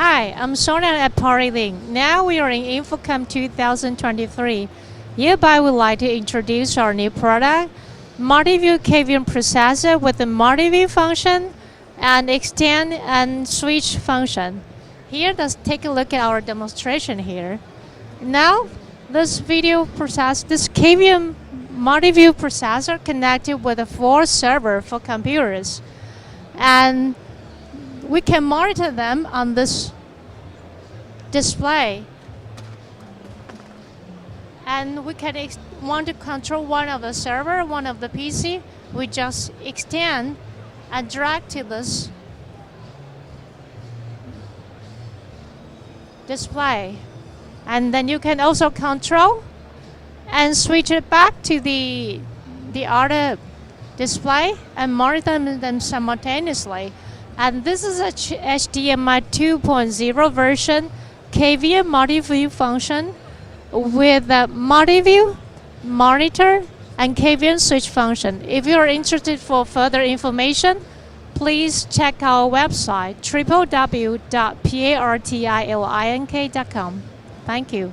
Hi, I'm Sonia at Partilink. Now we are in InfoComm 2023. Hereby we'd like to introduce our new product, Multiview KVM processor with the Multiview function and extend and switch function. Here, let's take a look at our demonstration here. Now, this KVM Multiview processor connected with a 4 server for computers. And we can monitor them on this display. And we can want to control one of the server, one of the PC. We just extend and drag to this display. And then you can also control and switch it back to the other display and monitor them simultaneously. And this is a HDMI 2.0 version KVM Multiview function with a Multiview, monitor, and KVM switch function. If you are interested for further information, please check our website www.partilink.com. Thank you.